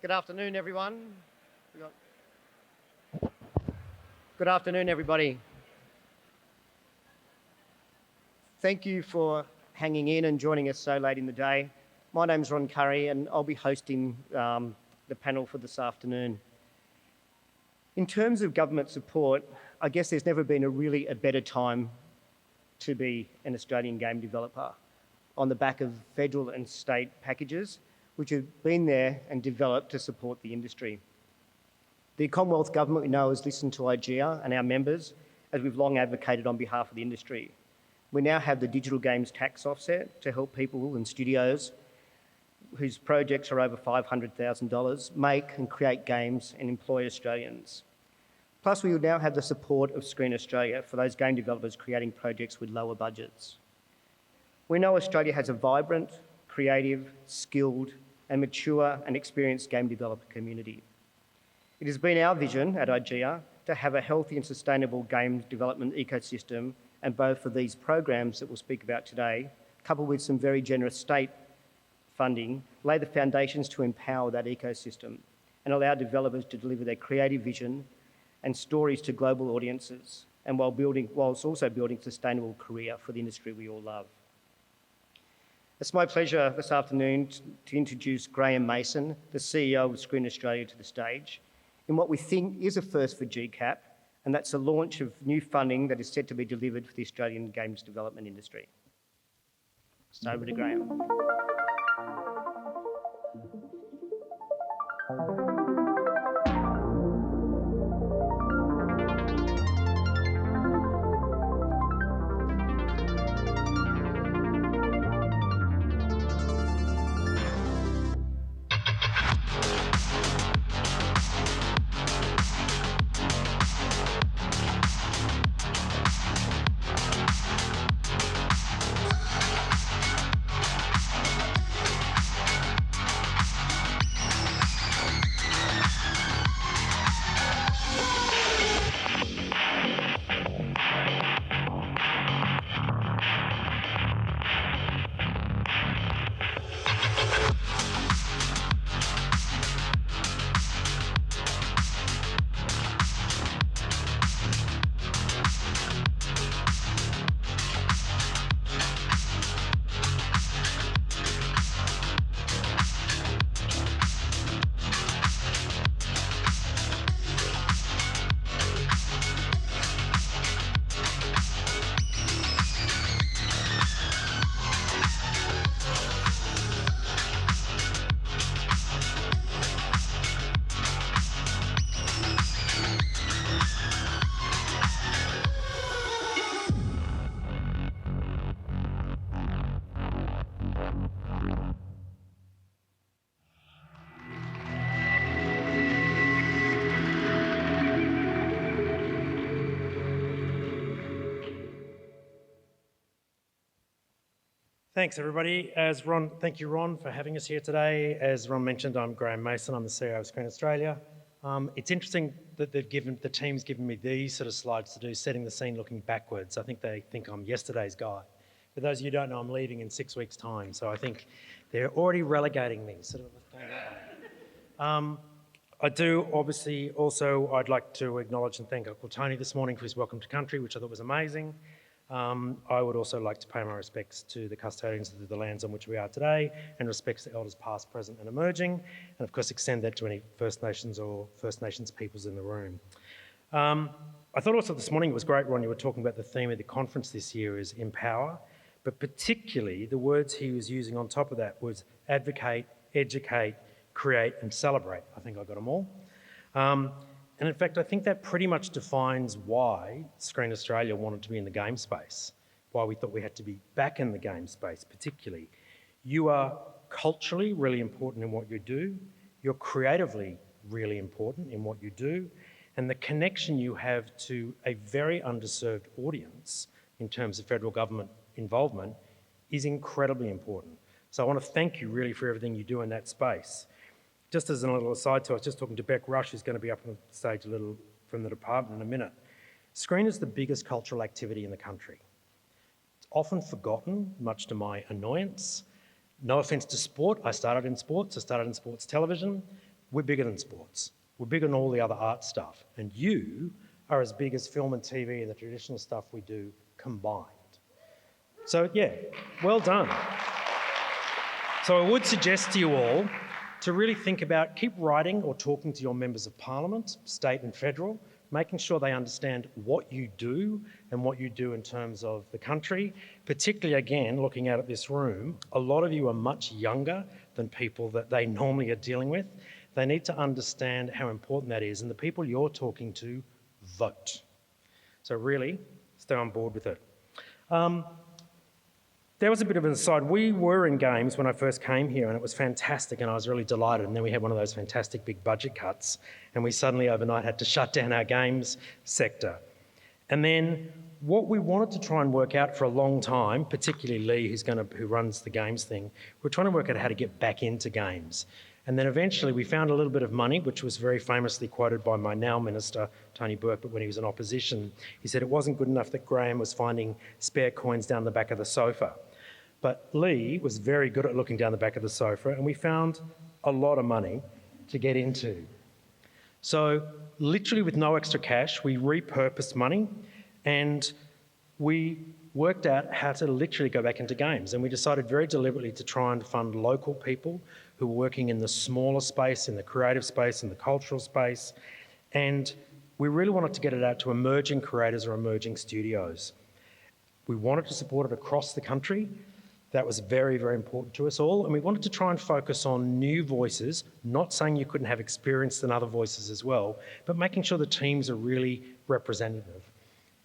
Good afternoon, everyone. Good afternoon, everybody. Thank you for hanging in and joining us so late in the day. My name's Ron Curry, and I'll be hosting the panel for this afternoon. In terms of government support, I guess there's never been a better time to be an Australian game developer on the back of federal and state packages which have been there and developed to support the industry. The Commonwealth Government, we know, has listened to IGEA and our members, as we've long advocated on behalf of the industry. We now have the digital games tax offset to help people and studios whose projects are over $500,000 make and create games and employ Australians. Plus, we will now have the support of Screen Australia for those game developers creating projects with lower budgets. We know Australia has a vibrant, creative, skilled and mature and experienced game developer community. It has been our vision at IGEA to have a healthy and sustainable game development ecosystem, and both for these programs that we'll speak about today, coupled with some very generous state funding, lay the foundations to empower that ecosystem and allow developers to deliver their creative vision and stories to global audiences, and whilst also building a sustainable career for the industry we all love. It's my pleasure this afternoon to introduce Graham Mason, the CEO of Screen Australia, to the stage in what we think is a first for GCAP, and that's the launch of new funding that is set to be delivered for the Australian games development industry. So over to Graham. Thanks, everybody. Thank you, Ron, for having us here today. As Ron mentioned, I'm Graham Mason. I'm the CEO of Screen Australia. It's interesting that the team's given me these sort of slides to do, setting the scene looking backwards. I think they think I'm yesterday's guy. For those of you who don't know, I'm leaving in 6 weeks' time, so I think they're already relegating me. Sort of going that way. I do, obviously, also, I'd like to acknowledge and thank Uncle Tony this morning for his welcome to country, which I thought was amazing. I would also like to pay my respects to the custodians of the lands on which we are today, and respects to elders past, present and emerging, and of course extend that to any First Nations or First Nations peoples in the room. I thought also this morning it was great, Ron, you were talking about the theme of the conference this year is empower, but particularly the words he was using on top of that was advocate, educate, create and celebrate. I think I got them all. And in fact, I think that pretty much defines why Screen Australia wanted to be in the game space, why we thought we had to be back in the game space particularly. You are culturally really important in what you do, you're creatively really important in what you do, and the connection you have to a very underserved audience in terms of federal government involvement is incredibly important. So I want to thank you really for everything you do in that space. Just as a little aside, so I was just talking to Beck Rush, who's going to be up on the stage a little from the department in a minute. Screen is the biggest cultural activity in the country. It's often forgotten, much to my annoyance. No offence to sport, I started in sports television, we're bigger than sports. We're bigger than all the other art stuff. And you are as big as film and TV and the traditional stuff we do combined. So yeah, well done. So I would suggest to you all to really think about, keep writing or talking to your members of parliament, state and federal, making sure they understand what you do and what you do in terms of the country. Particularly, again, looking out at this room, a lot of you are much younger than people that they normally are dealing with. They need to understand how important that is, and the people you're talking to vote. So really, stay on board with it. There was a bit of an aside. We were in games when I first came here, and it was fantastic, and I was really delighted. And then we had one of those fantastic big budget cuts, and we suddenly overnight had to shut down our games sector. And then what we wanted to try and work out for a long time, particularly Lee, who runs the games thing, we're trying to work out how to get back into games. And then eventually we found a little bit of money, which was very famously quoted by my now minister, Tony Burke, but when he was in opposition, he said it wasn't good enough that Graham was finding spare coins down the back of the sofa. But Lee was very good at looking down the back of the sofa, and we found a lot of money to get into. So literally with no extra cash, we repurposed money, and we worked out how to literally go back into games. And we decided very deliberately to try and fund local people who were working in the smaller space, in the creative space, in the cultural space. And we really wanted to get it out to emerging creators or emerging studios. We wanted to support it across the country. That was very, very important to us all. And we wanted to try and focus on new voices, not saying you couldn't have experienced in other voices as well, but making sure the teams are really representative.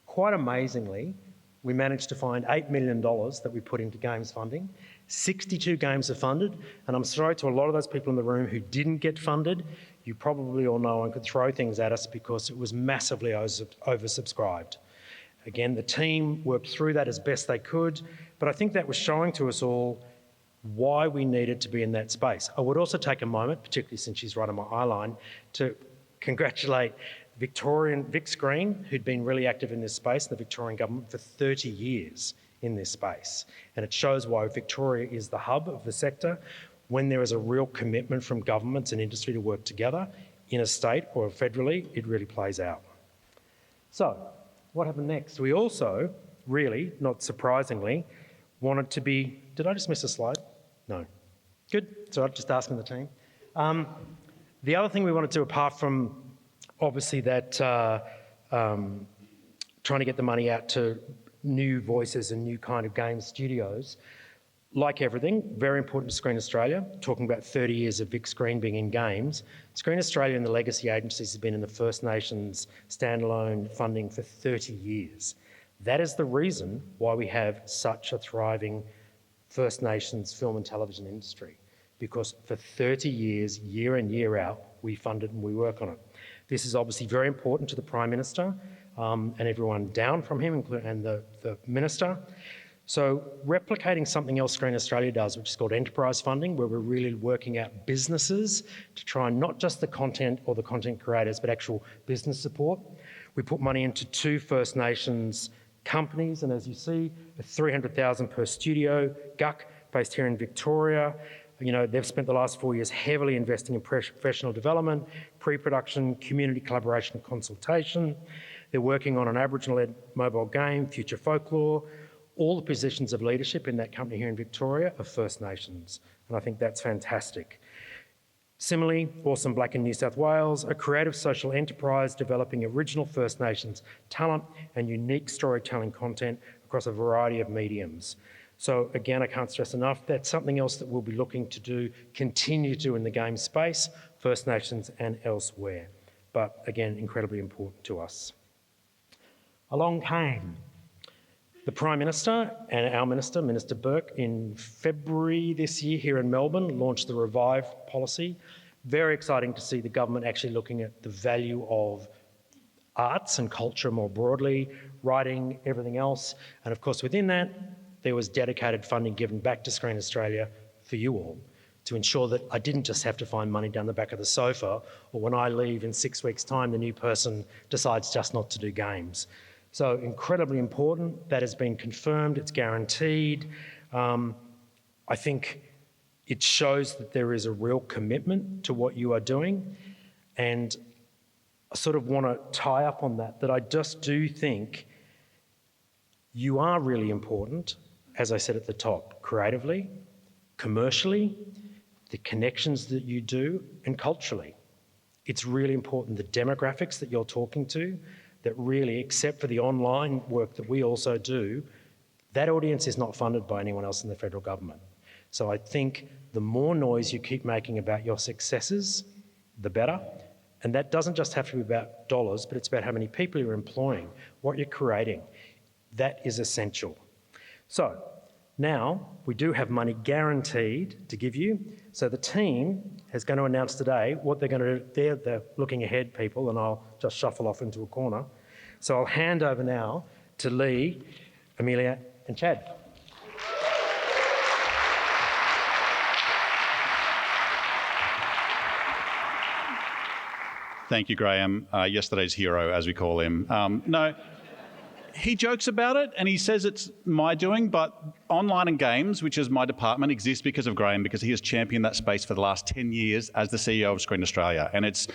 Quite amazingly, we managed to find $8 million that we put into games funding. 62 games are funded, and I'm sorry to a lot of those people in the room who didn't get funded. You probably all know and could throw things at us because it was massively oversubscribed. Again, the team worked through that as best they could, but I think that was showing to us all why we needed to be in that space. I would also take a moment, particularly since she's right on my eye line, to congratulate Victorian Vic Screen, who'd been really active in this space, and the Victorian government for 30 years in this space. And it shows why Victoria is the hub of the sector. When there is a real commitment from governments and industry to work together in a state or federally, it really plays out. So, what happened next? We also, really, not surprisingly, wanted to be... Did I just miss a slide? No. Good. So I'm just asking the team. The other thing we wanted to do, apart from obviously that trying to get the money out to new voices and new kind of game studios, like everything, very important to Screen Australia, talking about 30 years of Vic Screen being in games. Screen Australia and the legacy agencies have been in the First Nations standalone funding for 30 years. That is the reason why we have such a thriving First Nations film and television industry, because for 30 years, year in, year out, we fund it and we work on it. This is obviously very important to the Prime Minister and everyone down from him, and the Minister. So replicating something else Screen Australia does, which is called enterprise funding, where we're really working out businesses to try and not just the content or the content creators, but actual business support. We put money into 2 First Nations companies, and as you see, $300,000 per studio, GCAP, based here in Victoria. You know, they've spent the last 4 years heavily investing in professional development, pre-production, community collaboration and consultation. They're working on an Aboriginal-led mobile game, Future Folklore. All the positions of leadership in that company here in Victoria are First Nations, and I think that's fantastic. Similarly, Awesome Black in New South Wales, a creative social enterprise developing original First Nations talent and unique storytelling content across a variety of mediums. So again, I can't stress enough, that's something else that we'll be looking to do, continue to do in the game space, First Nations and elsewhere. But again, incredibly important to us. Along came the Prime Minister and our Minister, Minister Burke, in February this year here in Melbourne, launched the Revive policy. Very exciting to see the government actually looking at the value of arts and culture more broadly, writing, everything else. And of course, within that, there was dedicated funding given back to Screen Australia for you all to ensure that I didn't just have to find money down the back of the sofa, or when I leave in 6 weeks' time, the new person decides just not to do games. So incredibly important. That has been confirmed. It's guaranteed. I think It shows that there is a real commitment to what you are doing, and I sort of want to tie up on that I just do think you are really important, as I said at the top, creatively, commercially, the connections that you do, and culturally. It's really important, the demographics that you're talking to, that really, except for the online work that we also do, that audience is not funded by anyone else in the federal government. So I think the more noise you keep making about your successes, the better. And that doesn't just have to be about dollars, but it's about how many people you're employing, what you're creating. That is essential. So now we do have money guaranteed to give you. So the team is going to announce today what they're going to do. They're looking ahead, people, and I'll just shuffle off into a corner. So I'll hand over now to Lee, Amelia, and Chad. Thank you, Graham. Yesterday's hero, as we call him. No, he jokes about it and he says it's my doing, but online and games, which is my department, exists because of Graham, because he has championed that space for the last 10 years as the CEO of Screen Australia. And it's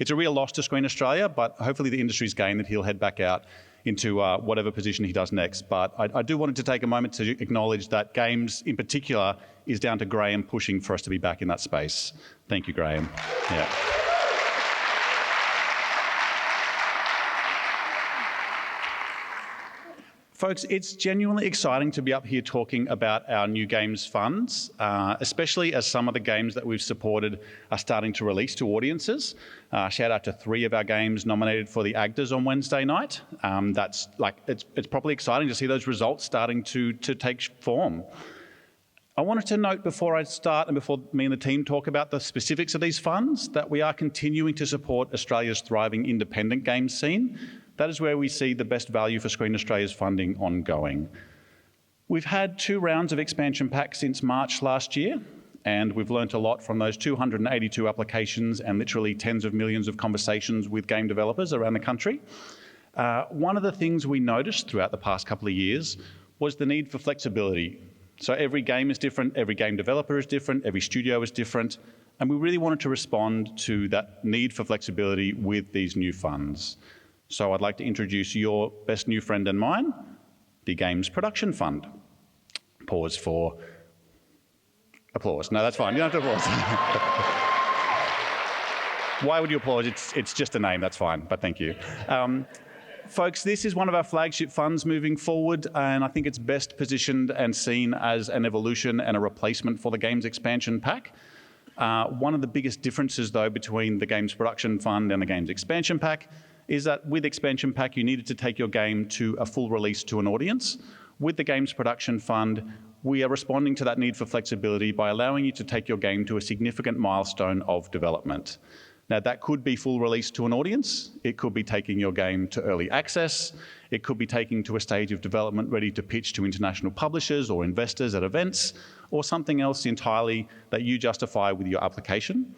a real loss to Screen Australia, but hopefully the industry's gained that he'll head back out into whatever position he does next. But I do want to take a moment to acknowledge that games in particular is down to Graham pushing for us to be back in that space. Thank you, Graham. Yeah. Folks, it's genuinely exciting to be up here talking about our new games funds, especially as some of the games that we've supported are starting to release to audiences. Shout out to 3 of our games nominated for the AGDAs on Wednesday night. It's probably exciting to see those results starting to take form. I wanted to note before I start and before me and the team talk about the specifics of these funds that we are continuing to support Australia's thriving independent games scene. That is where we see the best value for Screen Australia's funding ongoing. We've had 2 rounds of expansion packs since March last year, and we've learnt a lot from those 282 applications and literally tens of millions of conversations with game developers around the country. One of the things we noticed throughout the past couple of years was the need for flexibility. So every game is different, every game developer is different, every studio is different, and we really wanted to respond to that need for flexibility with these new funds. So I'd like to introduce your best new friend and mine, the Games Production Fund. Pause for applause. No, that's fine. You don't have to applause. Why would you applaud? It's just a name. That's fine, but thank you. Folks, this is one of our flagship funds moving forward, and I think it's best positioned and seen as an evolution and a replacement for the Games Expansion Pack. One of the biggest differences, though, between the Games Production Fund and the Games Expansion Pack is that with Expansion Pack, you needed to take your game to a full release to an audience. With the Games Production Fund, we are responding to that need for flexibility by allowing you to take your game to a significant milestone of development. Now, that could be full release to an audience. It could be taking your game to early access. It could be taking to a stage of development ready to pitch to international publishers or investors at events, or something else entirely that you justify with your application.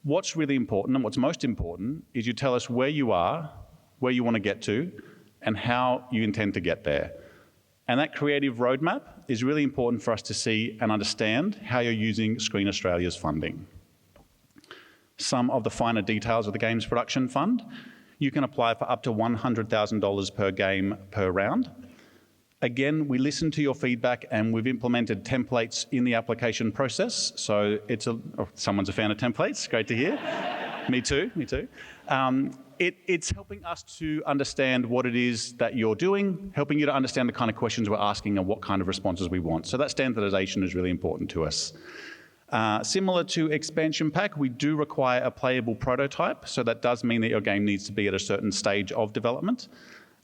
What's really important, and what's most important, is you tell us where you are, where you want to get to, and how you intend to get there. And that creative roadmap is really important for us to see and understand how you're using Screen Australia's funding. Some of the finer details of the Games Production Fund: you can apply for up to $100,000 per game per round. Again, we listened to your feedback and we've implemented templates in the application process. So someone's a fan of templates, great to hear. Me too. It's helping us to understand what it is that you're doing, helping you to understand the kind of questions we're asking and what kind of responses we want. So that standardization is really important to us. Similar to Expansion Pack, we do require a playable prototype. So that does mean that your game needs to be at a certain stage of development.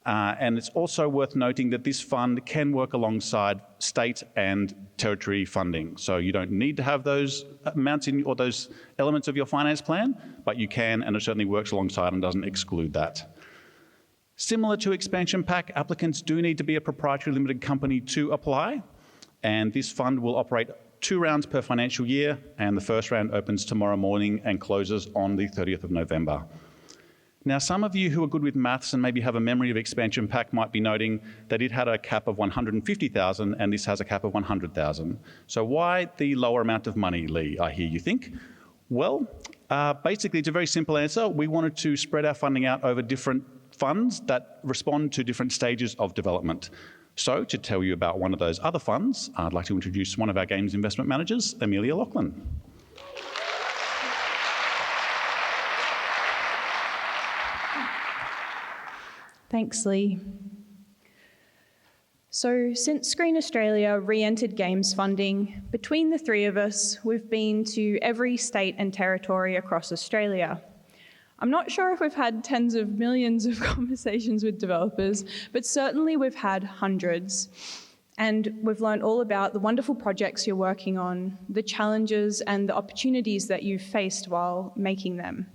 And it's also worth noting that this fund can work alongside state and territory funding. So you don't need to have those amounts in or those elements of your finance plan, but you can, and it certainly works alongside and doesn't exclude that. Similar to Expansion Pack, applicants do need to be a proprietary limited company to apply, and this fund will operate 2 rounds per financial year, and the first round opens tomorrow morning and closes on the 30th of November. Now, some of you who are good with maths and maybe have a memory of expansion pack might be noting that it had a cap of 150,000 and this has a cap of 100,000. So why the lower amount of money, Lee, I hear you think? Well, basically it's a very simple answer. We wanted to spread our funding out over different funds that respond to different stages of development. So to tell you about one of those other funds, I'd like to introduce one of our games investment managers, Amelia Lachlan. Thanks, Lee. So since Screen Australia re-entered games funding, between the three of us, we've been to every state and territory across Australia. I'm not sure if we've had tens of millions of conversations with developers, but certainly we've had hundreds. And we've learned all about the wonderful projects you're working on, the challenges and the opportunities that you've faced while making them.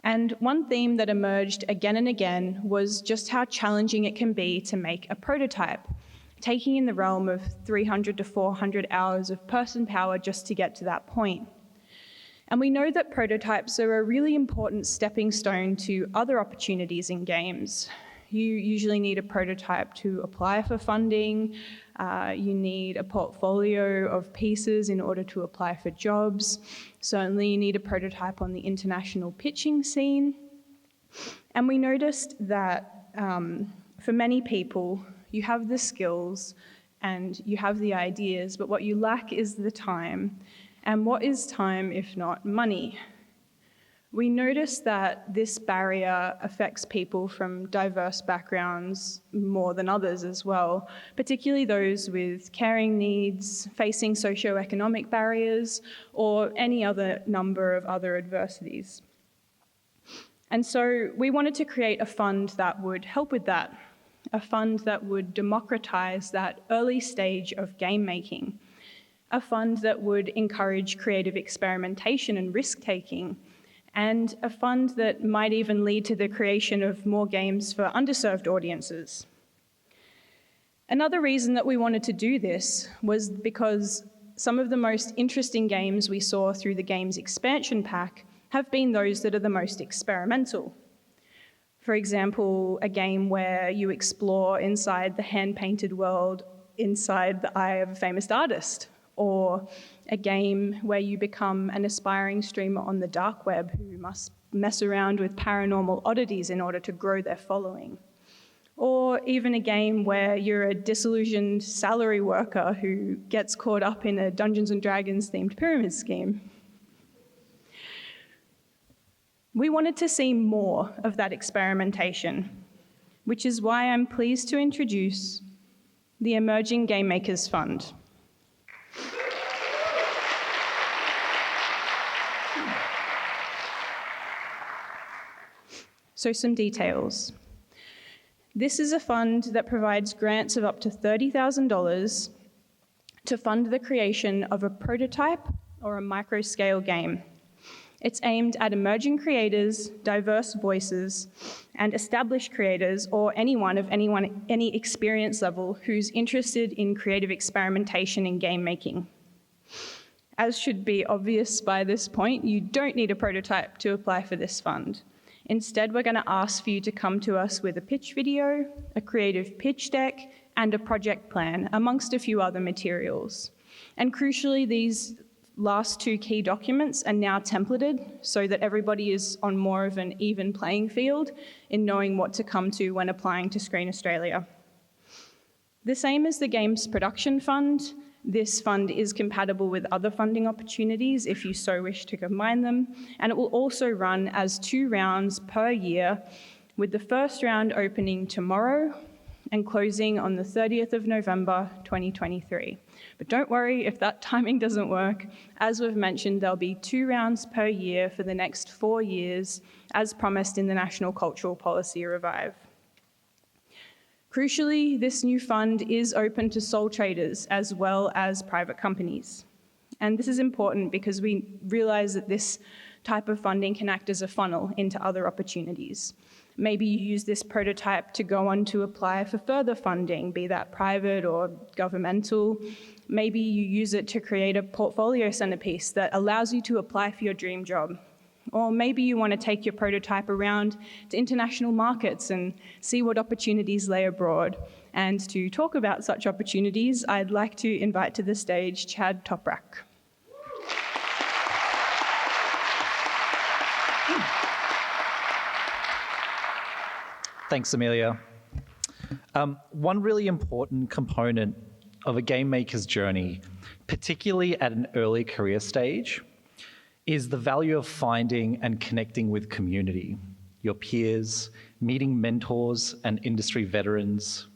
And one theme that emerged again and again was just how challenging it can be to make a prototype, taking in the realm of 300 to 400 hours of person power just to get to that point. And we know that prototypes are a really important stepping stone to other opportunities in games. You usually need a prototype to apply for funding. You need a portfolio of pieces in order to apply for jobs. Certainly you need a prototype on the international pitching scene. And we noticed that for many people, you have the skills and you have the ideas, but what you lack is the time. And what is time if not money? We noticed that this barrier affects people from diverse backgrounds more than others as well, particularly those with caring needs, facing socioeconomic barriers, or any other number of other adversities. And so we wanted to create a fund that would help with that, a fund that would democratize that early stage of game making, a fund that would encourage creative experimentation and risk-taking, and a fund that might even lead to the creation of more games for underserved audiences. Another reason that we wanted to do this was because some of the most interesting games we saw through the game's expansion pack have been those that are the most experimental. For example, a game where you explore inside the hand-painted world inside the eye of a famous artist, or a game where you become an aspiring streamer on the dark web who must mess around with paranormal oddities in order to grow their following. Or even a game where you're a disillusioned salary worker who gets caught up in a Dungeons & Dragons themed pyramid scheme. We wanted to see more of that experimentation, which is why I'm pleased to introduce the Emerging Gamemakers Fund. So some details. This is a fund that provides grants of up to $30,000 to fund the creation of a prototype or a micro-scale game. It's aimed at emerging creators, diverse voices, and established creators, or anyone of any experience level who's interested in creative experimentation in game making. As should be obvious by this point, you don't need a prototype to apply for this fund. Instead, we're going to ask for you to come to us with a pitch video, a creative pitch deck, and a project plan, amongst a few other materials. And crucially, these last two key documents are now templated so that everybody is on more of an even playing field in knowing what to come to when applying to Screen Australia. The same as the Games Production Fund, this fund is compatible with other funding opportunities if you so wish to combine them, and it will also run as 2 rounds per year, with the first round opening tomorrow and closing on the 30th of November 2023. But don't worry if that timing doesn't work. As we've mentioned, there'll be 2 rounds per year for the next 4 years, as promised in the National Cultural Policy Revive. Crucially, this new fund is open to sole traders as well as private companies. And this is important because we realise that this type of funding can act as a funnel into other opportunities. Maybe you use this prototype to go on to apply for further funding, be that private or governmental. Maybe you use it to create a portfolio centerpiece that allows you to apply for your dream job. Or maybe you want to take your prototype around to international markets and see what opportunities lay abroad. And to talk about such opportunities, I'd like to invite to the stage Chad Toprak. Thanks, Amelia. One really important component of a game maker's journey, particularly at an early career stage, is the value of finding and connecting with community, your peers, meeting mentors and industry veterans,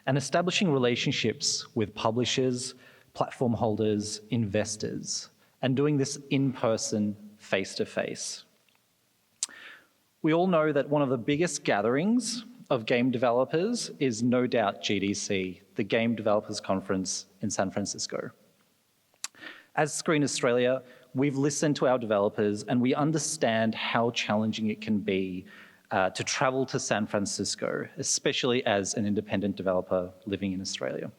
and establishing relationships with publishers, platform holders, investors, and doing this in person, face-to-face. We all know that one of the biggest gatherings of game developers is no doubt GDC, the Game Developers Conference in San Francisco. As Screen Australia, we've listened to our developers and we understand how challenging it can be to travel to San Francisco, especially as an independent developer living in Australia.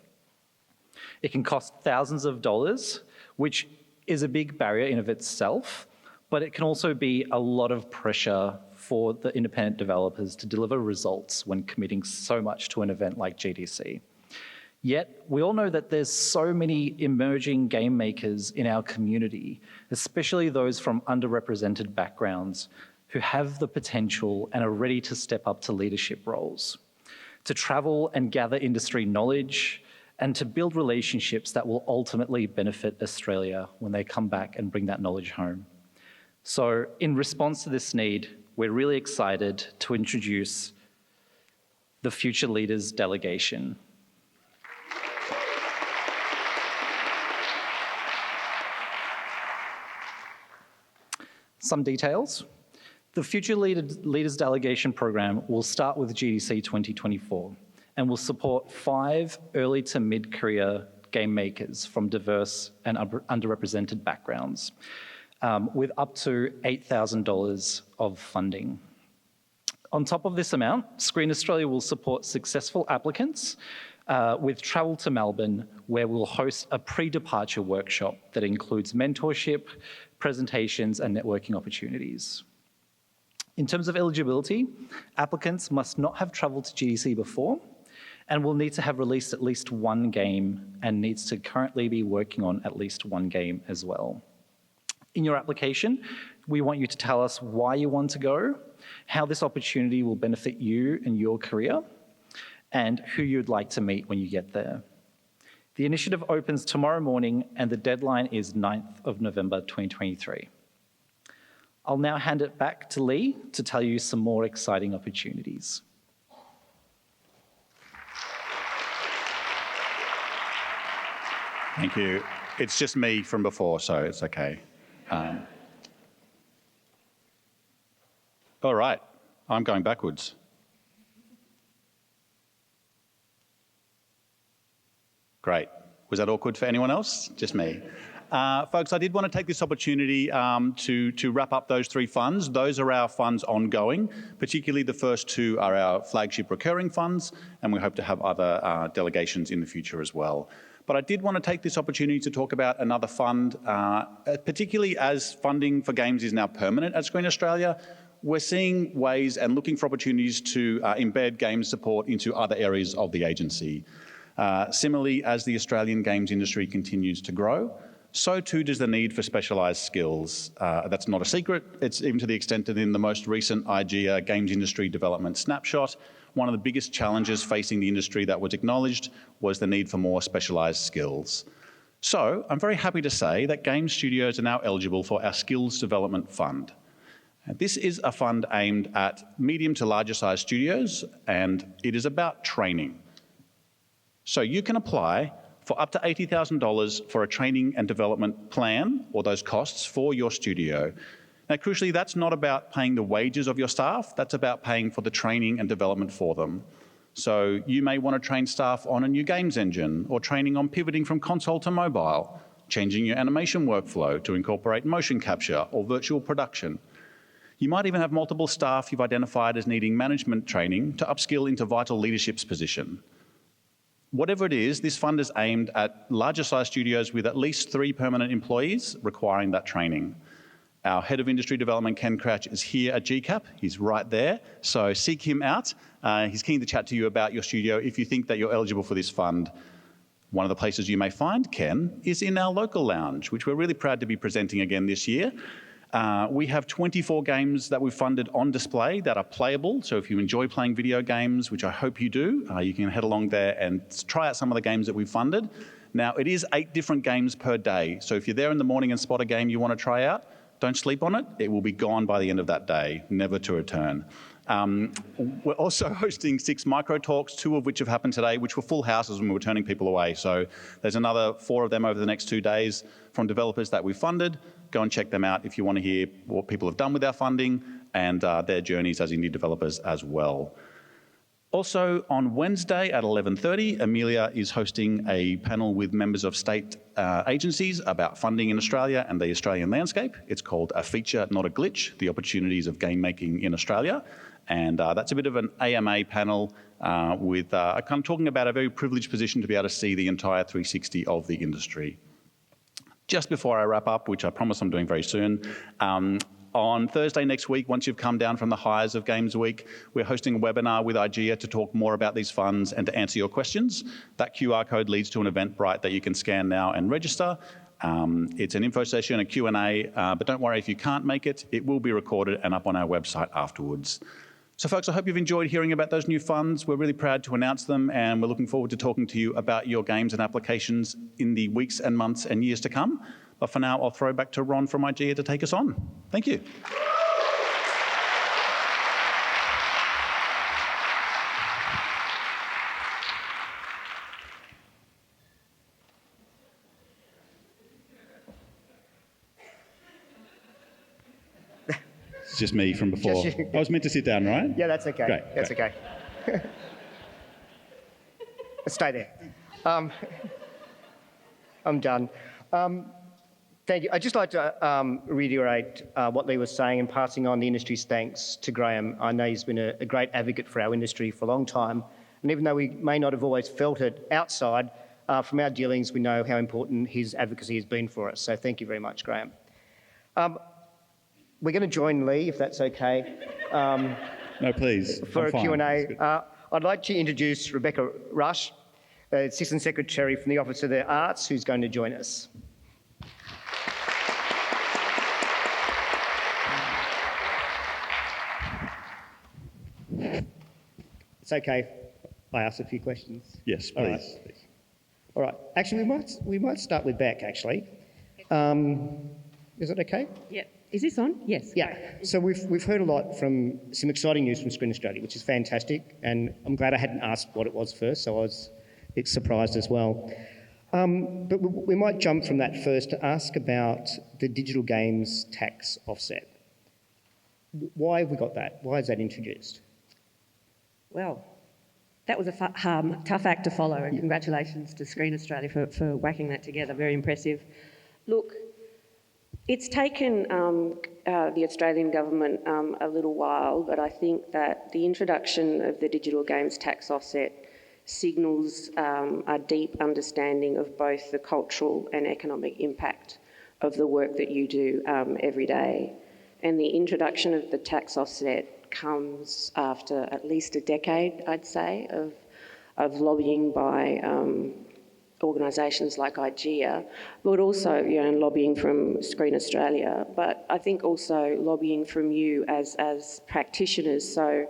It can cost thousands of dollars, which is a big barrier in of itself, but it can also be a lot of pressure for the independent developers to deliver results when committing so much to an event like GDC. Yet, we all know that there's so many emerging game makers in our community, especially those from underrepresented backgrounds, who have the potential and are ready to step up to leadership roles, to travel and gather industry knowledge, and to build relationships that will ultimately benefit Australia when they come back and bring that knowledge home. So, in response to this need, we're really excited to introduce the Future Leaders Delegation. Some details. The Future Leaders Delegation program will start with GDC 2024 and will support 5 early to mid-career game makers from diverse and underrepresented backgrounds, with up to $8,000 of funding. On top of this amount, Screen Australia will support successful applicants with travel to Melbourne, where we'll host a pre-departure workshop that includes mentorship, presentations, and networking opportunities. In terms of eligibility, applicants must not have travelled to GDC before and will need to have released at least 1 game and needs to currently be working on at least 1 game as well. In your application, we want you to tell us why you want to go, how this opportunity will benefit you and your career, and who you'd like to meet when you get there. The initiative opens tomorrow morning and the deadline is 9th of November 2023. I'll now hand it back to Lee to tell you some more exciting opportunities. Thank you. It's just me from before, so it's okay. All right, I'm going backwards. Great. Was that awkward for anyone else? Just me. Folks, I did want to take this opportunity to wrap up those 3 funds. Those are our funds ongoing, particularly the first 2 are our flagship recurring funds, and we hope to have other delegations in the future as well. But I did want to take this opportunity to talk about another fund, particularly as funding for games is now permanent at Screen Australia. We're seeing ways and looking for opportunities to embed game support into other areas of the agency. Similarly, as the Australian games industry continues to grow, so too does the need for specialised skills. That's not a secret. It's even to the extent that in the most recent IGEA Games Industry Development Snapshot, one of the biggest challenges facing the industry that was acknowledged was the need for more specialised skills. So I'm very happy to say that game studios are now eligible for our Skills Development Fund. This is a fund aimed at medium to larger size studios, and it is about training. So you can apply for up to $80,000 for a training and development plan, or those costs, for your studio. Now, crucially, that's not about paying the wages of your staff, that's about paying for the training and development for them. So you may want to train staff on a new games engine, or training on pivoting from console to mobile, changing your animation workflow to incorporate motion capture or virtual production. You might even have multiple staff you've identified as needing management training to upskill into vital leadership's position. Whatever it is, this fund is aimed at larger size studios with at least 3 permanent employees requiring that training. Our head of industry development, Ken Crouch, is here at GCAP. He's right there. So seek him out. He's keen to chat to you about your studio if you think that you're eligible for this fund. One of the places you may find Ken is in our local lounge, which we're really proud to be presenting again this year. We have 24 games that we've funded on display that are playable. So if you enjoy playing video games, which I hope you do, you can head along there and try out some of the games that we've funded. Now, it is 8 different games per day. So if you're there in the morning and spot a game you want to try out, don't sleep on it. It will be gone by the end of that day, never to return. We're also hosting 6 micro talks, 2 of which have happened today, which were full houses when we were turning people away. So there's another 4 of them over the next 2 days from developers that we've funded. Go and check them out if you want to hear what people have done with our funding and their journeys as indie developers as well. Also on Wednesday at 11:30, Amelia is hosting a panel with members of state agencies about funding in Australia and the Australian landscape. It's called A Feature, Not a Glitch, The Opportunities of Game Making in Australia. And that's a bit of an AMA panel with kind of talking about a very privileged position to be able to see the entire 360 of the industry. Just before I wrap up, which I promise I'm doing very soon, on Thursday next week, once you've come down from the highs of Games Week, we're hosting a webinar with IGEA to talk more about these funds and to answer your questions. That QR code leads to an Eventbrite that you can scan now and register. It's an info session, a Q&A, but don't worry if you can't make it. It will be recorded and up on our website afterwards. So folks, I hope you've enjoyed hearing about those new funds. We're really proud to announce them, and we're looking forward to talking to you about your games and applications in the weeks and months and years to come. But for now, I'll throw back to Ron from IGEA to take us on. Thank you. It's just me from before. I was meant to sit down, right? Yeah, that's okay. Great, That's great. okay. Stay there. I'm done. Thank you. I'd just like to reiterate what Lee was saying and passing on the industry's thanks to Graham. I know he's been a great advocate for our industry for a long time. And even though we may not have always felt it outside, from our dealings, we know how important his advocacy has been for us. So thank you very much, Graham. We're going to join Lee, if that's okay. No, please. For I'm a fine. Q&A. I'd like to introduce Rebecca Rush, Assistant Secretary from the Office of the Arts, who's going to join us. It's okay. I ask a few questions. Yes, All please. right. All right. Actually, we might start with Beck, actually. Is it okay? Yeah. Is this on? Yes. Yeah. So we've heard a lot from some exciting news from Screen Australia, which is fantastic, and I'm glad I hadn't asked what it was first, so I was a bit surprised as well. But we might jump from that first to ask about the digital games tax offset. Why have we got that? Why is that introduced? Well, that was a tough act to follow, and congratulations to Screen Australia for whacking that together. Very impressive. Look, it's taken the Australian government a little while, but I think that the introduction of the digital games tax offset signals a deep understanding of both the cultural and economic impact of the work that you do every day. And the introduction of the tax offset comes after at least a decade, I'd say, of lobbying by organisations like IGEA, but also lobbying from Screen Australia, but I think also lobbying from you as practitioners. So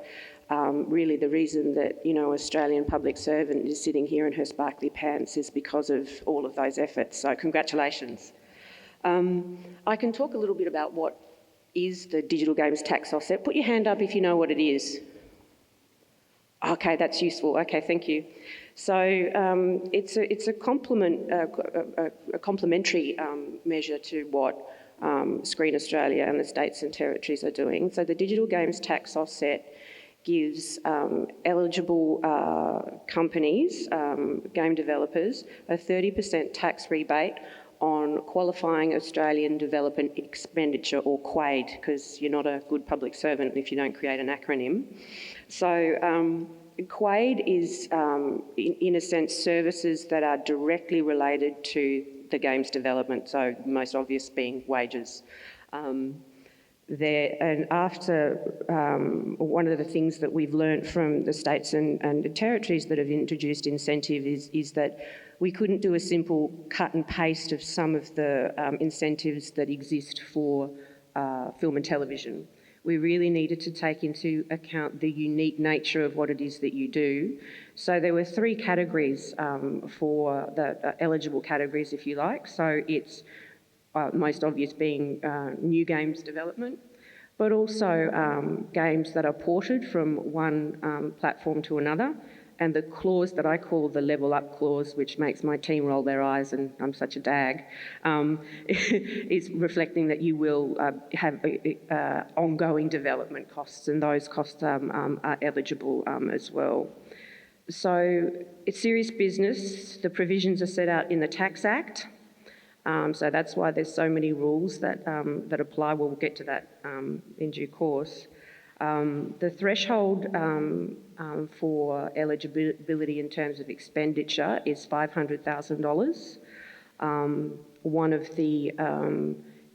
really the reason that Australian public servant is sitting here in her sparkly pants is because of all of those efforts. So congratulations. I can talk a little bit about what is the digital games tax offset. Put your hand up if you know what it is. Okay, that's useful. Okay, thank you. So it's a complementary measure to what Screen Australia and the states and territories are doing. So the digital games tax offset gives eligible companies, game developers, a 30% tax rebate on qualifying Australian development expenditure, or QAID, because you're not a good public servant if you don't create an acronym. So QAID is, in a sense, services that are directly related to the game's development, so most obvious being wages. There, and after one of the things that we've learnt from the states and the territories that have introduced incentive is that we couldn't do a simple cut and paste of some of the incentives that exist for film and television. We really needed to take into account the unique nature of what it is that you do. So there were 3 categories for the eligible categories, if you like. So it's most obvious being new games development, but also games that are ported from one platform to another. And the clause that I call the level up clause, which makes my team roll their eyes and I'm such a dag, is reflecting that you will have ongoing development costs, and those costs are eligible as well. So it's serious business. The provisions are set out in the Tax Act. So that's why there's so many rules that apply. We'll get to that in due course. The threshold for eligibility in terms of expenditure is $500,000. One of the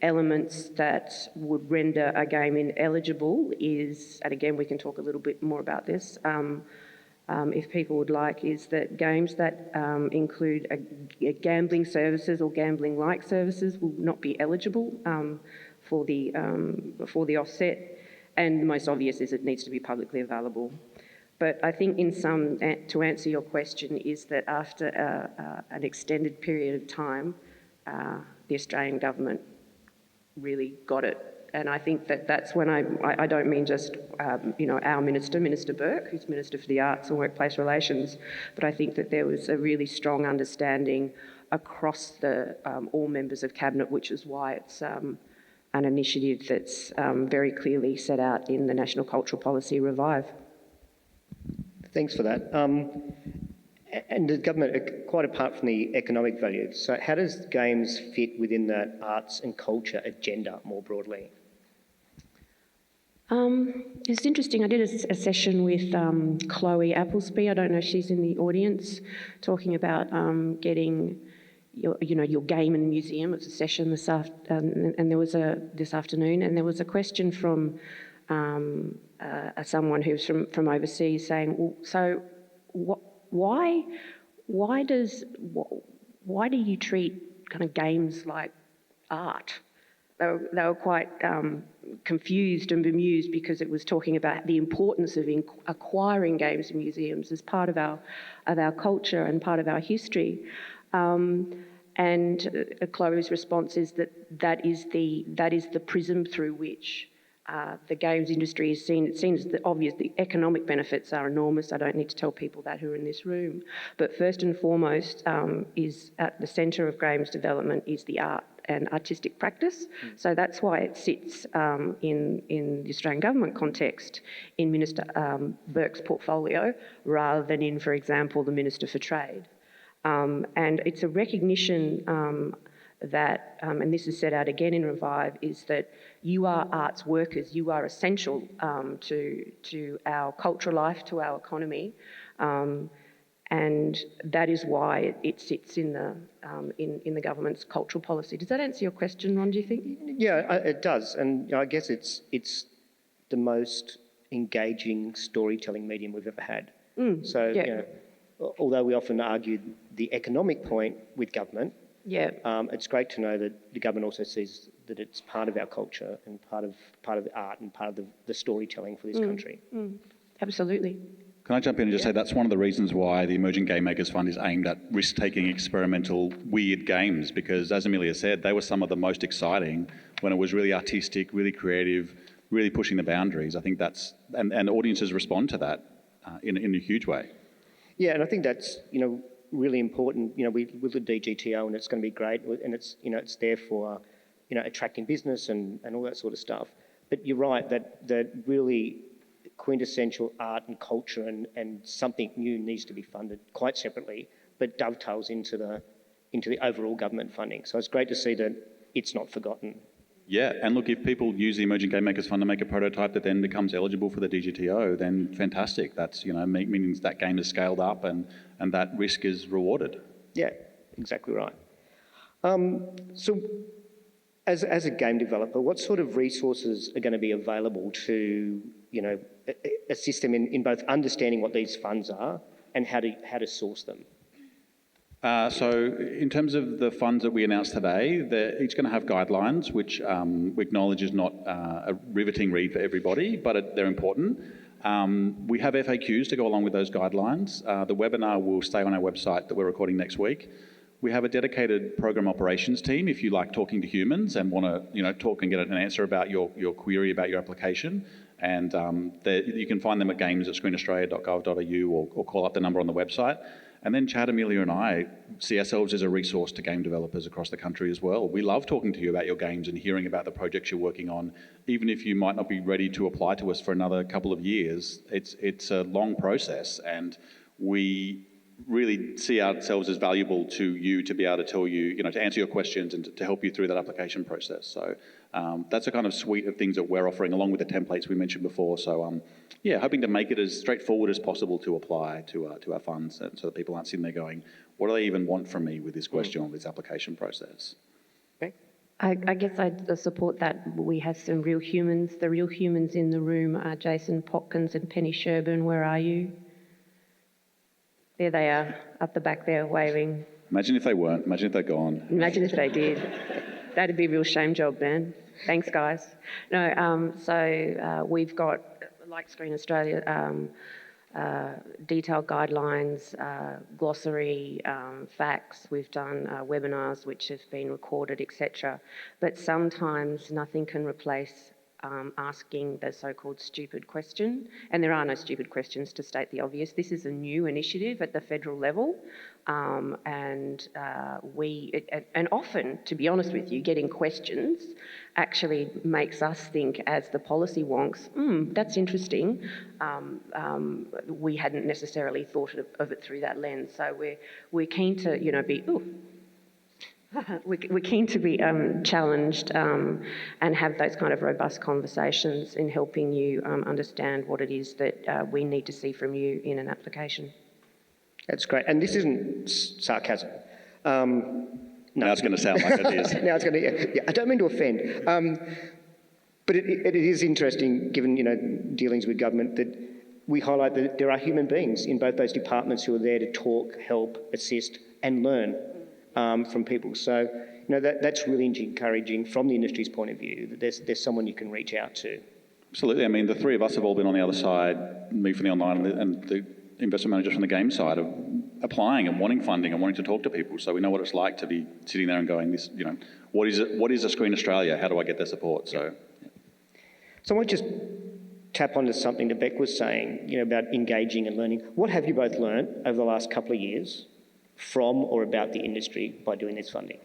elements that would render a game ineligible is, and again we can talk a little bit more about this, if people would like, is that games that include gambling services or gambling-like services will not be eligible for the offset. And the most obvious is it needs to be publicly available. But I think to answer your question, is that after an extended period of time, the Australian government really got it. And I think that's when I don't mean just our minister, Minister Burke, who's Minister for the Arts and Workplace Relations, but I think that there was a really strong understanding across all members of Cabinet, which is why it's an initiative that's very clearly set out in the National Cultural Policy Revive. Thanks for that. And the government, quite apart from the economic value, so how does games fit within that arts and culture agenda more broadly? It's interesting. I did a session with Chloe Applesby. I don't know if she's in the audience, talking about getting your game and museum. It was a session this afternoon, and there was a question from someone who's from overseas saying, well, so why do you treat kind of games like art? They were quite confused and bemused because it was talking about the importance of acquiring games and museums as part of our culture and part of our history. And Chloe's response is that is the prism through which the games industry is seen. It's seen as the economic benefits are enormous. I don't need to tell people that who are in this room. But first and foremost, is at the centre of games development is the art and artistic practice. So that's why it sits in the Australian government context in Minister Burke's portfolio rather than in, for example, the Minister for Trade. And it's a recognition that, and this is set out again in Revive, is that you are arts workers, you are essential to our cultural life, to our economy, and that is why it sits in the government's cultural policy. Does that answer your question, Ron, do you think? Yeah, it does, and I guess it's the most engaging storytelling medium we've ever had. So, yeah. Although we often argue the economic point with government, Yeah. It's great to know that the government also sees that it's part of our culture and part of the art and part of the storytelling for this country. Absolutely. Can I jump in and just say that's one of the reasons why the Emerging Game Makers Fund is aimed at risk-taking, experimental, weird games, because as Amelia said, they were some of the most exciting when it was really artistic, really creative, really pushing the boundaries. I think that's, and audiences respond to that in a huge way. Yeah, and I think that's, really important. With the DGTO, and it's going to be great, and it's there for, attracting business and all that sort of stuff. But you're right that really quintessential art and culture and something new needs to be funded quite separately, but dovetails into the overall government funding. So it's great to see that it's not forgotten. Yeah, and look, if people use the Emerging Game Makers Fund to make a prototype that then becomes eligible for the DGTO, then fantastic. That's, means that game is scaled up and that risk is rewarded. Yeah, exactly right. So As a game developer, what sort of resources are going to be available to, assist them in both understanding what these funds are and how to source them? So in terms of the funds that we announced today, they're each going to have guidelines, which we acknowledge is not a riveting read for everybody, but they're important. We have FAQs to go along with those guidelines. The webinar will stay on our website that we're recording next week. We have a dedicated program operations team if you like talking to humans and want to talk and get an answer about your query about your application. And you can find them at games@screenaustralia.gov.au or call up the number on the website. And then Chad, Amelia and I see ourselves as a resource to game developers across the country as well. We love talking to you about your games and hearing about the projects you're working on. Even if you might not be ready to apply to us for another couple of years, it's a long process, and we really see ourselves as valuable to you to be able to tell you, to answer your questions and to help you through that application process. So that's a kind of suite of things that we're offering along with the templates we mentioned before. So hoping to make it as straightforward as possible to apply to our funds, so that people aren't sitting there going, what do they even want from me with this question or this application process? Okay. I guess I'd support that. We have some real humans. The real humans in the room are Jason Potkins and Penny Sherburn. Where are you? There they are, up the back there, waving. Imagine if they weren't. Imagine if they're gone. Imagine if they did. That'd be a real shame job, man. Thanks, guys. No, we've got, like Screen Australia, detailed guidelines, glossary, facts. We've done webinars which have been recorded, etc. But sometimes nothing can replace asking the so-called stupid question. And there are no stupid questions, to state the obvious. This is a new initiative at the federal level. And often, to be honest with you, getting questions actually makes us think, as the policy wonks, that's interesting. We hadn't necessarily thought of it through that lens. So we're keen to, we're keen to be challenged and have those kind of robust conversations in helping you understand what it is that we need to see from you in an application. That's great. And this isn't sarcasm. Now it's going to sound like it is. Now it's going to. Yeah, I don't mean to offend, but it is interesting, given dealings with government, that we highlight that there are human beings in both those departments who are there to talk, help, assist, and learn from people. So that's really encouraging from the industry's point of view, that there's someone you can reach out to. Absolutely. I mean, the three of us have all been on the other side, me from the online and the investment manager from the game side, of applying and wanting funding and wanting to talk to people. So we know what it's like to be sitting there and going, what is a Screen Australia? How do I get their support? So, yeah. So I want to just tap onto something that Beck was saying, about engaging and learning. What have you both learnt over the last couple of years from or about the industry by doing this funding?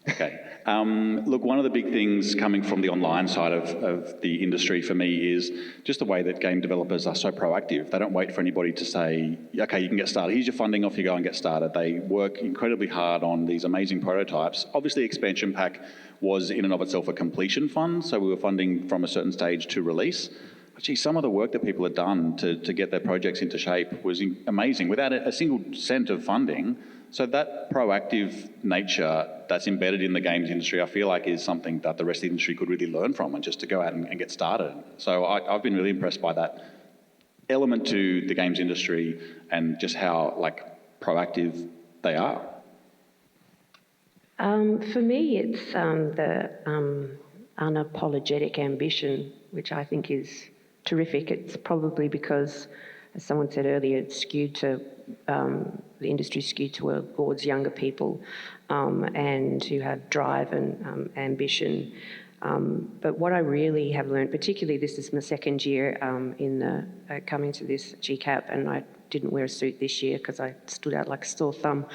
Okay. Look, one of the big things coming from the online side of the industry for me is just the way that game developers are so proactive. They don't wait for anybody to say, okay, you can get started. Here's your funding, off you go and get started. They work incredibly hard on these amazing prototypes. Obviously, Expansion Pack was in and of itself a completion fund, so we were funding from a certain stage to release. But gee, some of the work that people had done to get their projects into shape was amazing without a single cent of funding. So that proactive nature that's embedded in the games industry, I feel like is something that the rest of the industry could really learn from, and just to go out and get started. So I've been really impressed by that element to the games industry and just how proactive they are. For me, it's the unapologetic ambition, which I think is terrific. It's probably because, as someone said earlier, it's skewed to the industry skewed towards younger people and who have drive and ambition. But what I really have learned, particularly this is my second year in coming to this GCAP, and I didn't wear a suit this year because I stood out like a sore thumb.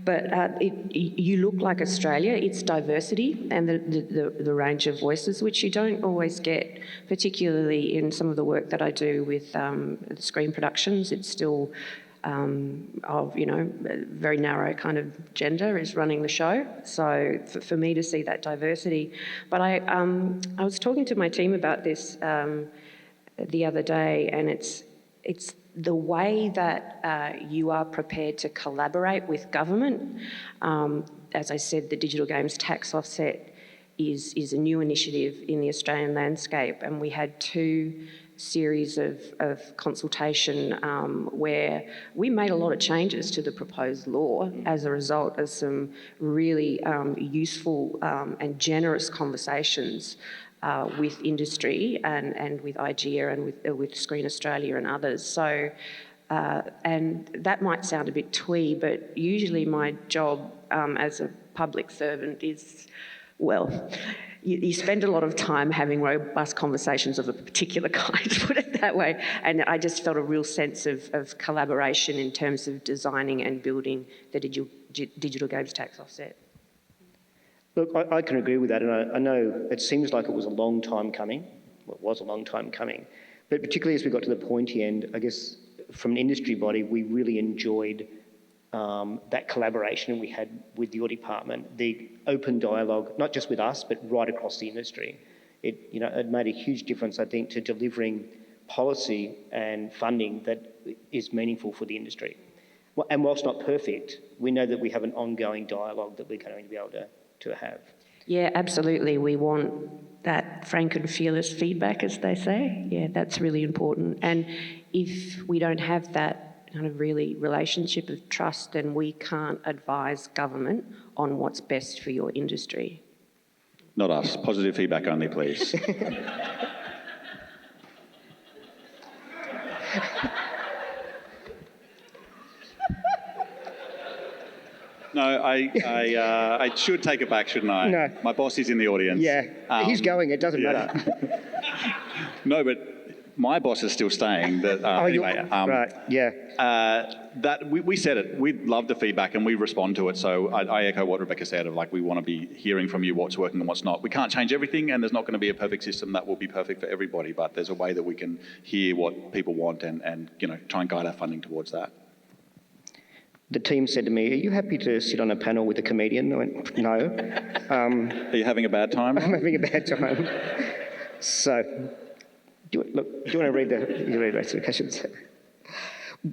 But you look like Australia. It's diversity and the range of voices, which you don't always get, particularly in some of the work that I do with the screen productions. It's still of very narrow kind of gender is running the show. So for me to see that diversity, but I was talking to my team about this the other day, and it's the way that you are prepared to collaborate with government. As I said, the digital games tax offset is a new initiative in the Australian landscape, and we had 2 series of consultation where we made a lot of changes to the proposed law as a result of some really useful and generous conversations with industry and with IGEA and with Screen Australia and others. So, and that might sound a bit twee, but usually my job as a public servant is, well, you spend a lot of time having robust conversations of a particular kind, put it that way. And I just felt a real sense of collaboration in terms of designing and building the digital games tax offset. Look, I can agree with that, and I know it seems like it was a long time coming. Well, it was a long time coming. But particularly as we got to the pointy end, I guess from an industry body, we really enjoyed that collaboration we had with your department, the open dialogue, not just with us, but right across the industry. It made a huge difference, I think, to delivering policy and funding that is meaningful for the industry. And whilst not perfect, we know that we have an ongoing dialogue that we're going to be able to have. Yeah, absolutely. We want that frank and fearless feedback, as they say. Yeah, that's really important. And if we don't have that kind of really relationship of trust, then we can't advise government on what's best for your industry. Not us. Positive feedback only, please. No, I should take it back, shouldn't I? No. My boss is in the audience. Yeah, he's going, it doesn't matter. No, but my boss is still staying. But, anyway, right, yeah. That we said it. We love the feedback and we respond to it. So I echo what Rebecca said of we want to be hearing from you what's working and what's not. We can't change everything, and there's not going to be a perfect system that will be perfect for everybody. But there's a way that we can hear what people want and try and guide our funding towards that. The team said to me, "Are you happy to sit on a panel with a comedian?" I went, "No." Are you having a bad time? I'm having a bad time. So, do you want to read the rest of the questions?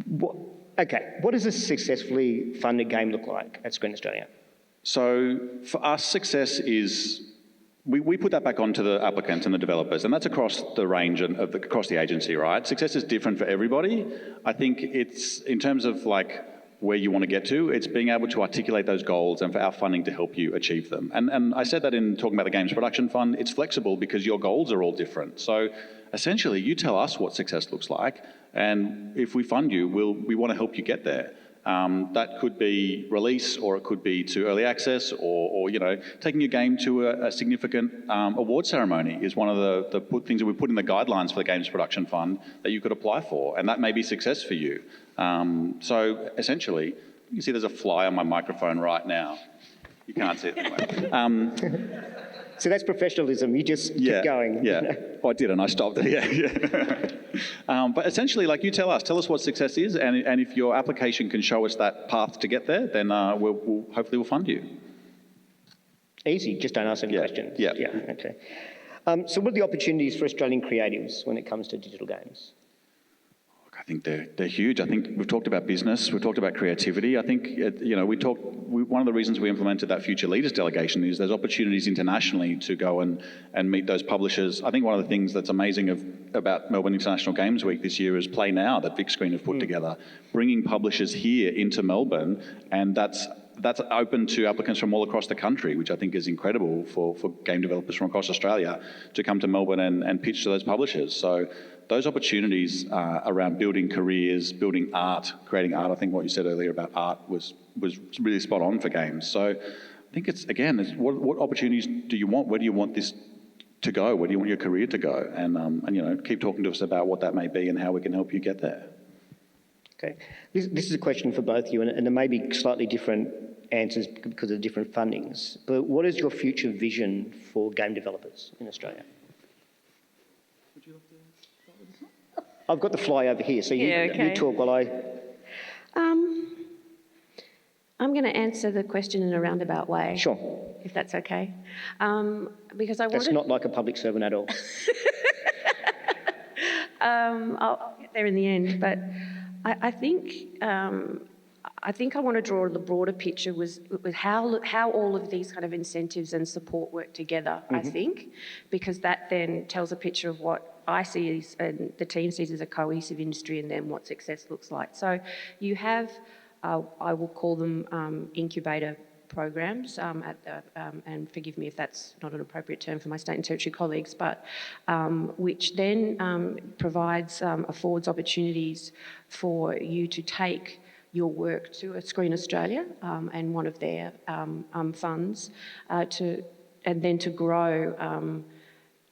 What does a successfully funded game look like at Screen Australia? So for us, success is, we put that back onto the applicants and the developers, and that's across the range of across the agency, right? Success is different for everybody. I think it's, in terms of where you want to get to, it's being able to articulate those goals and for our funding to help you achieve them. And I said that in talking about the Games Production Fund, it's flexible because your goals are all different. So essentially, you tell us what success looks like, and if we fund you, we want to help you get there. That could be release, or it could be to early access, or taking your game to a significant award ceremony is one of the things that we put in the guidelines for the Games Production Fund that you could apply for, and that may be success for you. So essentially, you can see there's a fly on my microphone right now. You can't see it anyway. So that's professionalism. You just keep going. Yeah, I did, and I stopped it. Yeah. But essentially, you tell us what success is, and if your application can show us that path to get there, then we'll hopefully fund you. Easy. Just don't ask any questions. Yeah. Okay. So what are the opportunities for Australian creatives when it comes to digital games? I think they're huge. I think we've talked about business, we've talked about creativity. I think, one of the reasons we implemented that Future Leaders delegation is there's opportunities internationally to go and meet those publishers. I think one of the things that's amazing about Melbourne International Games Week this year is Play Now that Vic Screen have put together, bringing publishers here into Melbourne, and that's open to applicants from all across the country, which I think is incredible for game developers from across Australia to come to Melbourne and pitch to those publishers. So those opportunities around building careers, building art, creating art, I think what you said earlier about art was really spot on for games. So I think it's what opportunities do you want? Where do you want this to go? Where do you want your career to go? And keep talking to us about what that may be and how we can help you get there. Okay. This is a question for both of you, and there may be slightly different answers because of different fundings. But what is your future vision for game developers in Australia? Would you like to start with this one? I've got the fly over here, so you talk while I... I'm going to answer the question in a roundabout way. Sure. If that's okay. Because That's not like a public servant at all. I'll get there in the end, but I think I want to draw the broader picture with how all of these kind of incentives and support work together, I think, because that then tells a picture of what I see as, and the team sees as a cohesive industry, and then what success looks like. So you have, I will call them incubator programs, and forgive me if that's not an appropriate term for my state and territory colleagues, but which then affords opportunities for you to take your work to a Screen Australia and one of their funds and then to grow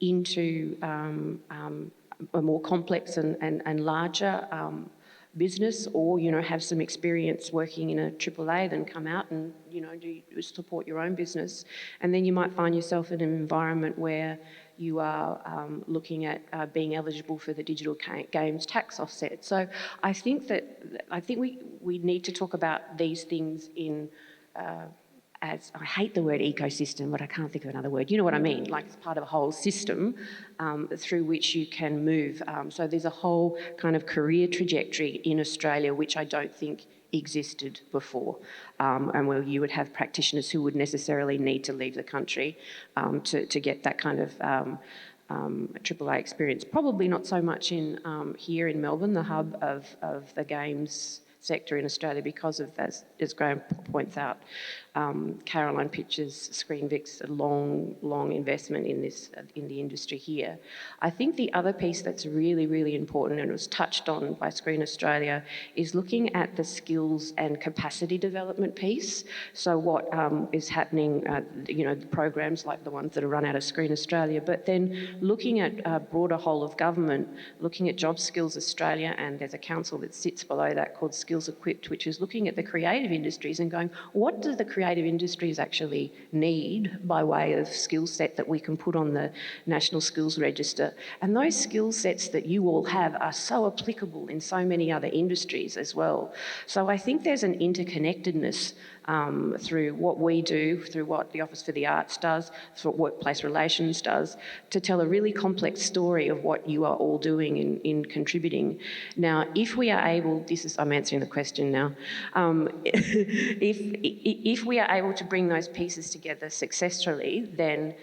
into a more complex and larger business, or have some experience working in a AAA, then come out and do support your own business, and then you might find yourself in an environment where you are looking at being eligible for the digital games tax offset. So I think we need to talk about these things in as, I hate the word ecosystem, but I can't think of another word. You know what I mean? Like it's part of a whole system through which you can move. So there's a whole kind of career trajectory in Australia which I don't think existed before, and where you would have practitioners who would necessarily need to leave the country to get that kind of AAA experience. Probably not so much in here in Melbourne, the hub of the games sector in Australia, because of, as Graham points out, Caroline Pitcher's ScreenVic's a long investment in this in the industry here. I think the other piece that's really, really important, and was touched on by Screen Australia, is looking at the skills and capacity development piece. So what is happening, programs like the ones that are run out of Screen Australia, but then looking at a broader whole of government, looking at Job Skills Australia, and there's a council that sits below that called Skills Equipped, which is looking at the creative industries and going, what do the creative industries actually need by way of skill set that we can put on the National Skills Register? And those skill sets that you all have are so applicable in so many other industries as well. So I think there's an interconnectedness through what we do, through what the Office for the Arts does, through what Workplace Relations does, to tell a really complex story of what you are all doing in contributing. Now, if we are able, I'm answering the question now, if we are able to bring those pieces together successfully, then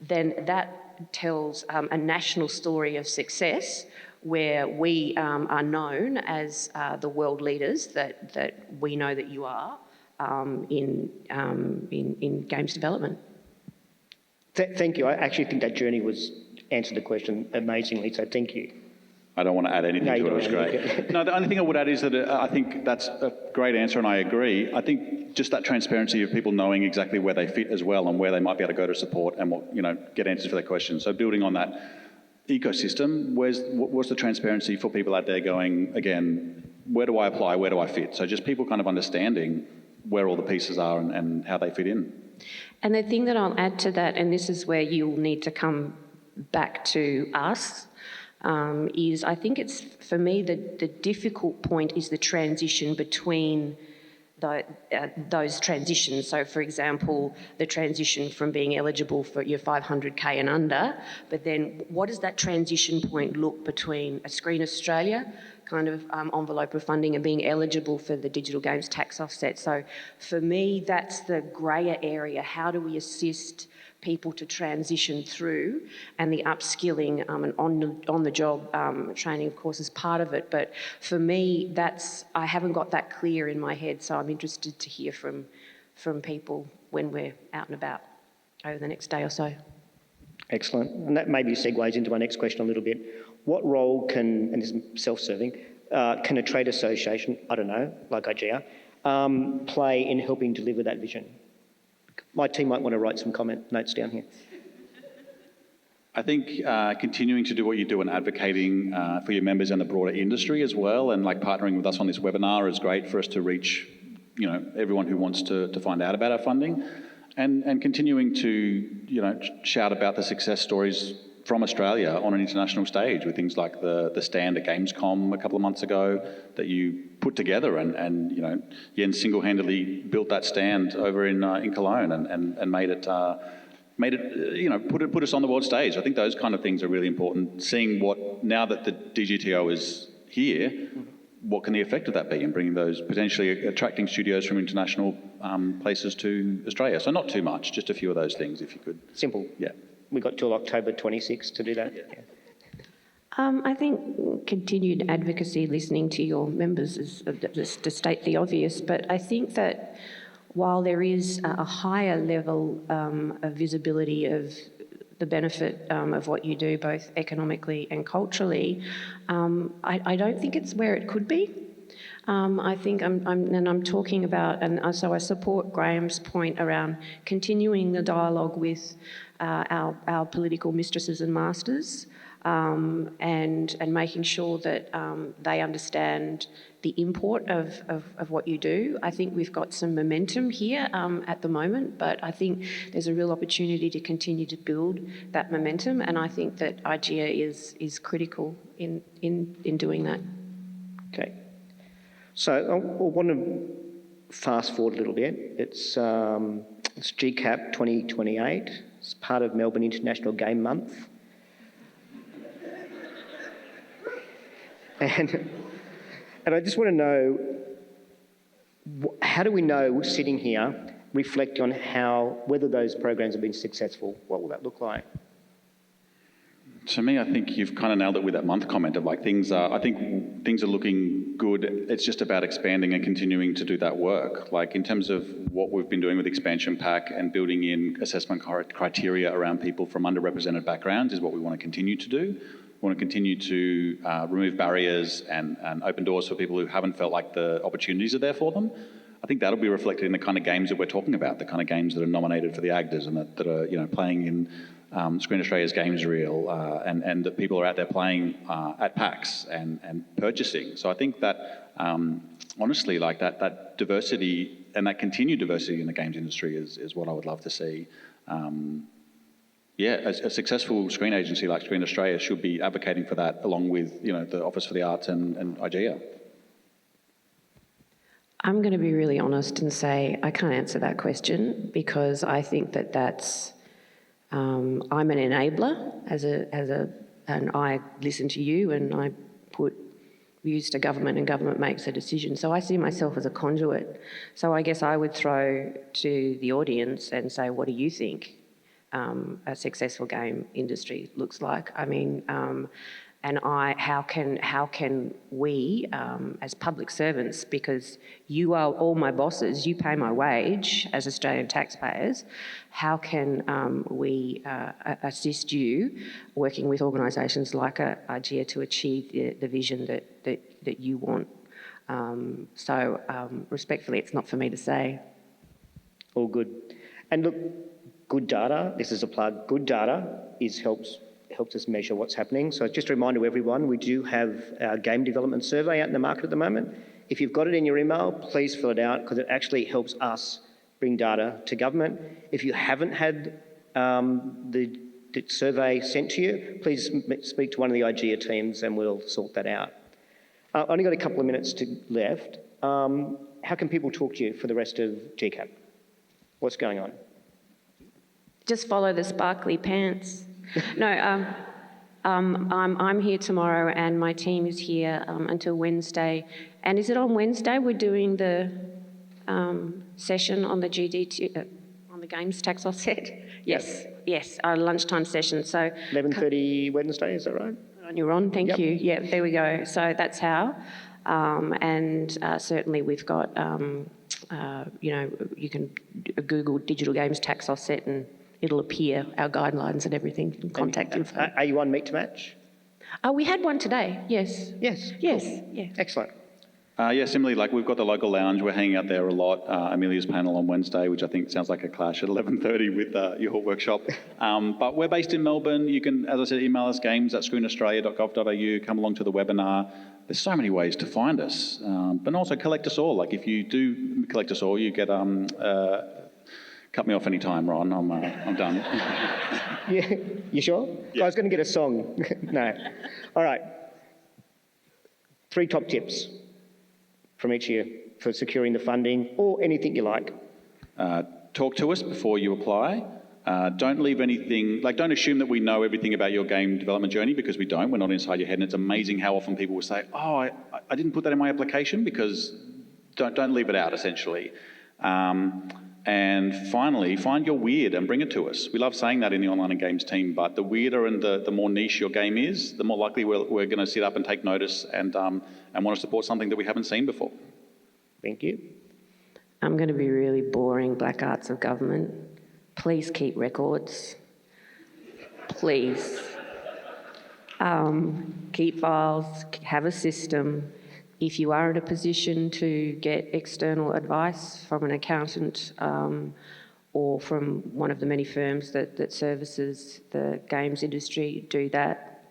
that tells a national story of success, where we are known as the world leaders that we know that you are in games development. Thank you. I actually think that journey answered the question amazingly, so thank you. I don't want to add anything to it. It was great. No, the only thing I would add is that I think that's a great answer, and I agree. I think just that transparency of people knowing exactly where they fit as well, and where they might be able to go to support and get answers for their questions. So building on that ecosystem, what's the transparency for people out there going, again, where do I apply, where do I fit? So just people kind of understanding where all the pieces are and how they fit in. And the thing that I'll add to that, and this is where you'll need to come back to us, is I think it's, for me, the difficult point is the transition between those transitions. So, for example, the transition from being eligible for your 500k and under, but then what does that transition point look between a Screen Australia kind of envelope of funding and being eligible for the digital games tax offset? So for me, that's the greyer area. How do we assist people to transition through, and the upskilling and on-the-job training, of course, is part of it. But for me, I haven't got that clear in my head, so I'm interested to hear from people when we're out and about over the next day or so. Excellent. And that maybe segues into my next question a little bit. What role and this is self-serving, can a trade association, I don't know, like IGEA, play in helping deliver that vision? My team might want to write some comment notes down here. I think continuing to do what you do and advocating for your members and the broader industry as well, and like partnering with us on this webinar is great for us to reach, everyone who wants to find out about our funding, and continuing to, shout about the success stories from Australia on an international stage with things like the stand at Gamescom a couple of months ago that you put together, and Jens single-handedly built that stand over in Cologne and made it put us on the world stage. I think those kind of things are really important. Seeing now that the DGTO is here, what can the effect of that be in bringing those, potentially attracting studios from international places to Australia? So not too much, just a few of those things, if you could. Simple. Yeah. We've got till October 26 to do that. Yeah. I think continued advocacy, listening to your members, is just to state the obvious, but I think that while there is a higher level of visibility of the benefit of what you do, both economically and culturally, I don't think it's where it could be. I think I'm talking about, and so I support Graham's point around continuing the dialogue with our political mistresses and masters, and making sure that they understand the import of what you do. I think we've got some momentum here at the moment, but I think there's a real opportunity to continue to build that momentum, and I think that IGEA is critical in doing that. Okay. So I want to fast forward a little bit. It's GCAP 2028. It's part of Melbourne International Game Month. And I just want to know, how do we know, sitting here, reflect on whether those programs have been successful? What will that look like? To me, I think you've kind of nailed it with that month comment of like I think things are looking good. It's just about expanding and continuing to do that work. Like in terms of what we've been doing with Expansion Pack and building in assessment criteria around people from underrepresented backgrounds is what we want to continue to do. We want to continue to remove barriers and open doors for people who haven't felt like the opportunities are there for them. I think that'll be reflected in the kind of games that we're talking about, the kind of games that are nominated for the AGDAs and that are playing in Screen Australia's Games Reel, and that people are out there playing at PAX and purchasing. So I think that, honestly, like that diversity and that continued diversity in the games industry is what I would love to see. A successful screen agency like Screen Australia should be advocating for that, along with the Office for the Arts and IGEA. I'm going to be really honest and say I can't answer that question, because I think that's I'm an enabler and I listen to you and I put views to government and government makes a decision. So I see myself as a conduit. So I guess I would throw to the audience and say, what do you think a successful game industry looks like? I mean, how can we, as public servants, because you are all my bosses, you pay my wage as Australian taxpayers, how can we assist you working with organisations like IGEA to achieve the vision that you want? Respectfully, it's not for me to say. All good. And look, good data, this is a plug, good data helps us measure what's happening. So just a reminder to everyone, we do have our game development survey out in the market at the moment. If you've got it in your email, please fill it out, because it actually helps us bring data to government. If you haven't had the survey sent to you, please speak to one of the IGEA teams and we'll sort that out. I've only got a couple of minutes left. How can people talk to you for the rest of GCAP? What's going on? Just follow the sparkly pants. No, I'm here tomorrow and my team is here until Wednesday. And is it on Wednesday we're doing the session on the GDT, on the games tax offset? Yes, yep. Yes, our lunchtime session. So 11:30 Wednesday, is that right? You're on, thank you. Yeah, there we go. So that's how. Certainly we've got, you can Google digital games tax offset and it'll appear, our guidelines and everything, and contact info. Are you on Meet to Match? We had one today, yes. Yes? Yes, cool. yeah. Excellent. Similarly, like we've got the local lounge, we're hanging out there a lot. Amelia's panel on Wednesday, which I think sounds like a clash at 11:30 with your workshop. But we're based in Melbourne. You can, as I said, email us games@screenaustralia.gov.au, come along to the webinar. There's so many ways to find us, but also collect us all. Like if you do collect us all, you get cut me off any time, Ron. I'm done. Yeah, you sure? Yeah. I was going to get a song. No. All right. 3 top tips from each of you for securing the funding, or anything you like. Talk to us before you apply. Don't leave anything, don't assume that we know everything about your game development journey, because we don't. We're not inside your head, and it's amazing how often people will say, oh, I didn't put that in my application, because don't leave it out, essentially. And finally, find your weird and bring it to us. We love saying that in the online and games team, but the weirder and the more niche your game is, the more likely we're going to sit up and take notice and want to support something that we haven't seen before. Thank you. I'm going to be really boring, black arts of government. Please keep records. Please. Keep files, have a system. If you are in a position to get external advice from an accountant or from one of the many firms that services the games industry, do that.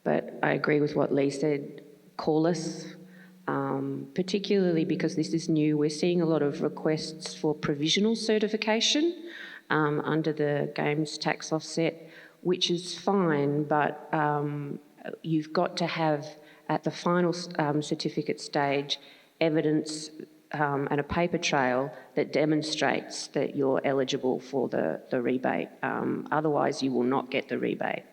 But I agree with what Lee said, call us, particularly because this is new. We're seeing a lot of requests for provisional certification under the games tax offset, which is fine, but you've got to have, at the final certificate stage, evidence and a paper trail that demonstrates that you're eligible for the rebate. Otherwise, you will not get the rebate.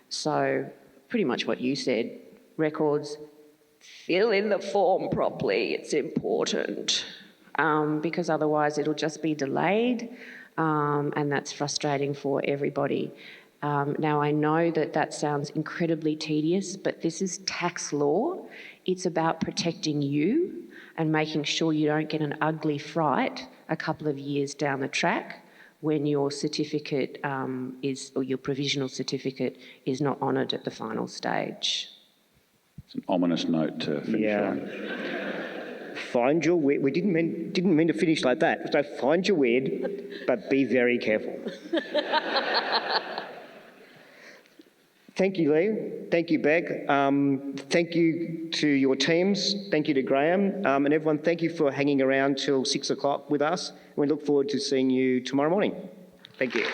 So pretty much what you said, records, fill in the form properly, it's important, because otherwise it'll just be delayed, and that's frustrating for everybody. Now, I know that sounds incredibly tedious, but this is tax law. It's about protecting you and making sure you don't get an ugly fright a couple of years down the track when your certificate or your provisional certificate is not honoured at the final stage. It's an ominous note to finish on. Find your weird. We didn't mean to finish like that. So find your weird, but be very careful. Thank you, Lee. Thank you, Beck. Thank you to your teams. Thank you to Graham. And everyone, thank you for hanging around till 6 o'clock with us. We look forward to seeing you tomorrow morning. Thank you.